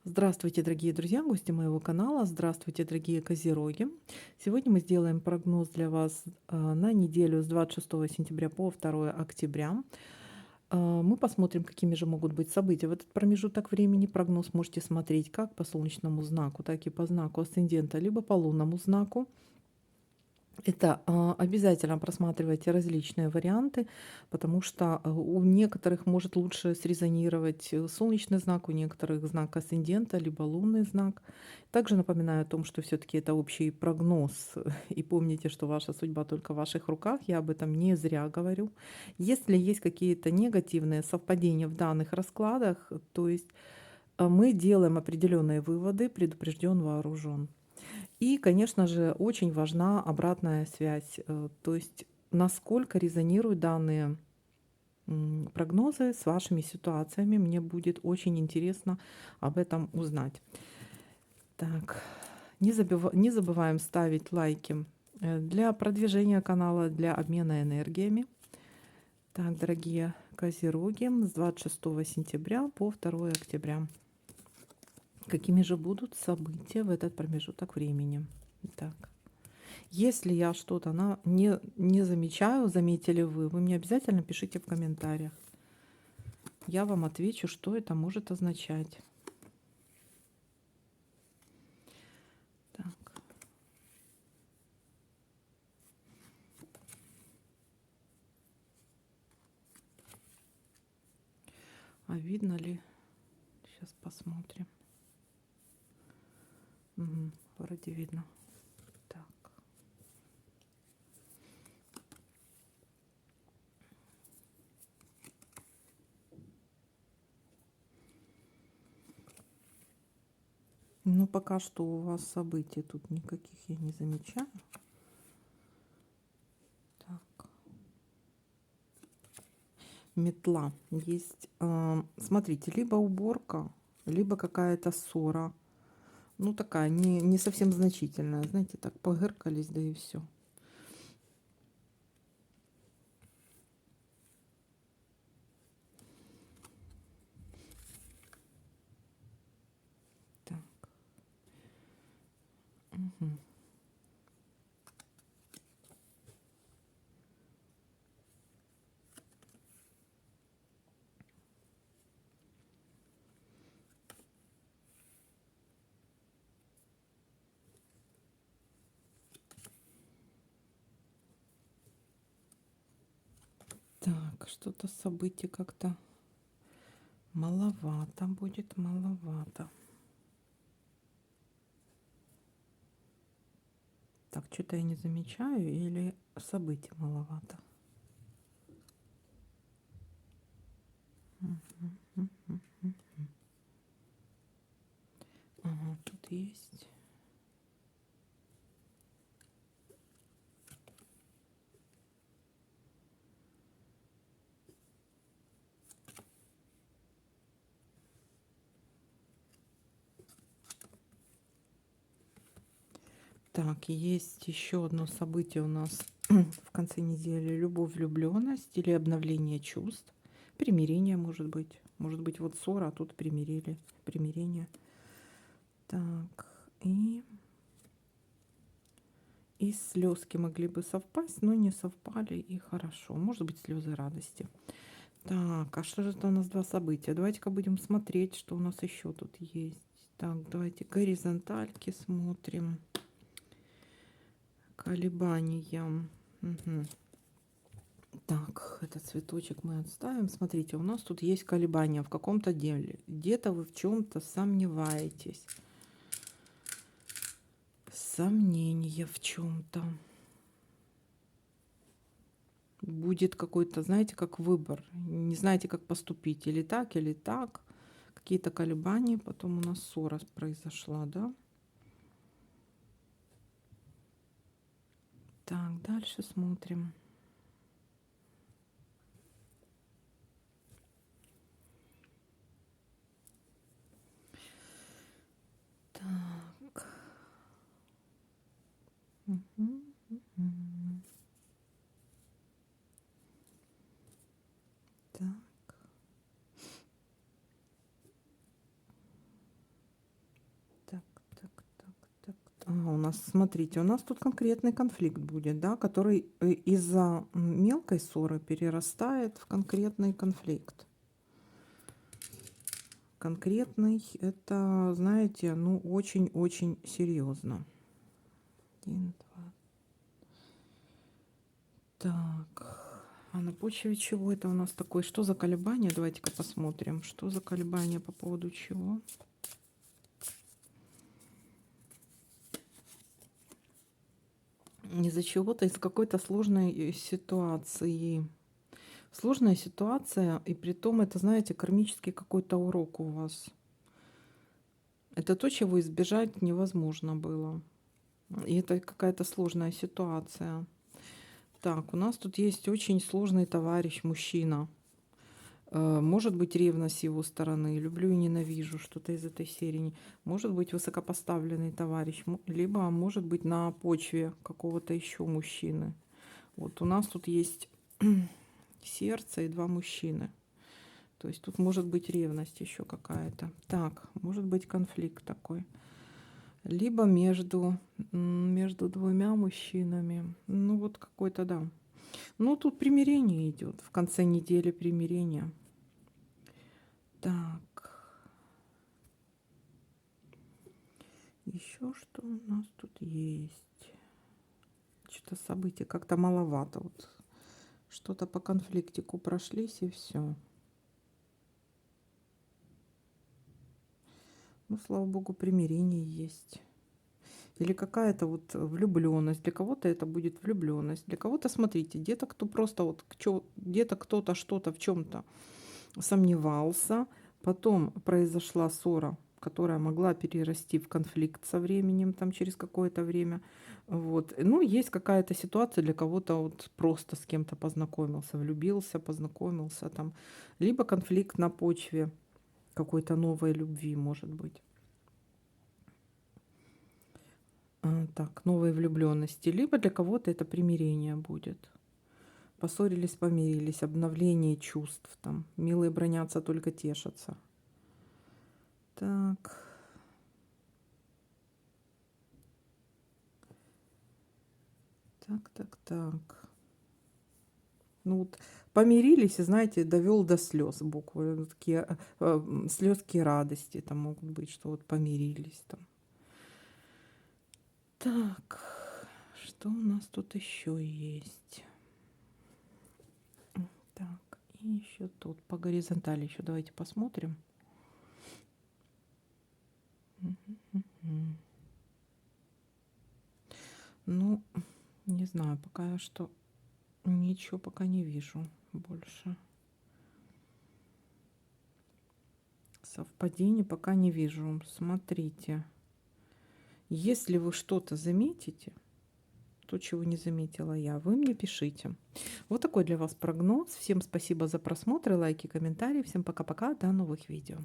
Здравствуйте, дорогие друзья, гости моего канала. Здравствуйте, дорогие козероги. Сегодня мы сделаем прогноз для вас на неделю с 26 сентября по 2 октября. Мы посмотрим, какими же могут быть события в этот промежуток времени. Прогноз можете смотреть как по солнечному знаку, так и по знаку асцендента, либо по лунному знаку. Это обязательно просматривайте различные варианты, потому что у некоторых может лучше срезонировать солнечный знак, у некоторых знак асцендента, либо лунный знак. Также напоминаю о том, что все-таки это общий прогноз. И помните, что ваша судьба только в ваших руках. Я об этом не зря говорю. Если есть какие-то негативные совпадения в данных раскладах, то есть мы делаем определенные выводы, предупрежден, вооружен. И, конечно же, очень важна обратная связь, то есть насколько резонируют данные прогнозы с вашими ситуациями. Мне будет очень интересно об этом узнать. Так, не забываем ставить лайки для продвижения канала, для обмена энергиями. Так, дорогие козероги, с 26 сентября по 2 октября. Какими же будут события в этот промежуток времени? Так. Если я что-то не замечаю, заметили вы мне обязательно пишите в комментариях. Я вам отвечу, что это может означать. Так. А видно ли? Сейчас посмотрим. Угу, вроде видно. Так. Ну, пока что у вас событий тут никаких я не замечаю. Так. Метла есть. Смотрите, либо уборка, либо какая-то ссора. Ну, такая, не совсем значительная. Знаете, так погыркались, да и все. Так. Мгм. Так, что-то событий как-то маловато будет, маловато. Так, что-то я не замечаю или событий маловато? Мгм, мгм, мгм. Ага, тут есть. Так, есть еще одно событие у нас в конце недели. Любовь, влюбленность или обновление чувств. Примирение может быть. Может быть, вот ссора, а тут примирили. Примирение. Так, и слезки могли бы совпасть, но не совпали, и хорошо. Может быть, слезы радости. Так, а что же это у нас два события? Давайте-ка будем смотреть, что у нас еще тут есть. Так, давайте горизонтальки смотрим. Колебания. Мгм. Так, этот цветочек мы отставим. Смотрите, у нас тут есть колебания в каком-то деле. Где-то вы в чем-то сомневаетесь. Сомнения в чем-то. Будет какой-то, знаете, как выбор. Не знаете, как поступить. Или так, или так. Какие-то колебания. Потом у нас ссора произошла, да? Так, дальше смотрим. Так. Мгм, мгм. Так. У нас, смотрите, у нас тут конкретный конфликт будет, да, который из-за мелкой ссоры перерастает в конкретный конфликт. Конкретный, это, знаете, ну, очень-очень серьезно. 1, 2. Так, а на почве чего это у нас такое? Что за колебания? Давайте-ка посмотрим, что за колебания по поводу чего. Из-за чего-то, из какой-то сложной ситуации. Сложная ситуация, и при том это, знаете, кармический какой-то урок у вас. Это то, чего избежать невозможно было. И это какая-то сложная ситуация. Так, у нас тут есть очень сложный товарищ, мужчина. Может быть, ревность с его стороны, люблю и ненавижу, что-то из этой серии. Может быть, высокопоставленный товарищ, либо может быть на почве какого-то еще мужчины. Вот у нас тут есть сердце и 2 мужчины. То есть тут может быть ревность еще какая-то. Так, может быть конфликт такой. Либо между 2 мужчинами. Ну вот какой-то, да. Ну тут примирение идет. В конце недели примирение. Так. Еще что у нас тут есть? Что-то событий как-то маловато. Вот что-то по конфликтику прошлись и все. Ну, слава богу, примирение есть. Или какая-то вот влюбленность. Для кого-то это будет влюбленность. Для кого-то, смотрите, где-то кто просто вот где-то кто-то что-то в чем-то сомневался. Потом произошла ссора, которая могла перерасти в конфликт со временем, там через какое-то время. Вот. Ну, есть какая-то ситуация для кого-то вот просто с кем-то познакомился, влюбился, познакомился там. Либо конфликт на почве какой-то новой любви, может быть. Так, новой влюбленности. Либо для кого-то это примирение будет. Поссорились, помирились, обновление чувств. Там милые бранятся, только тешатся. Так. Так. Ну вот помирились, и, знаете, довел до слез буквы. Вот такие слезки радости там могут быть, что вот помирились там. Так, что у нас тут еще есть? Так, и еще тут по горизонтали еще давайте посмотрим. Ну, не знаю, пока что ничего пока не вижу больше. Совпадений пока не вижу. Смотрите. Если вы что-то заметите, то, чего не заметила я, вы мне пишите. Вот такой для вас прогноз. Всем спасибо за просмотр, лайки, комментарии. Всем пока-пока. До новых видео.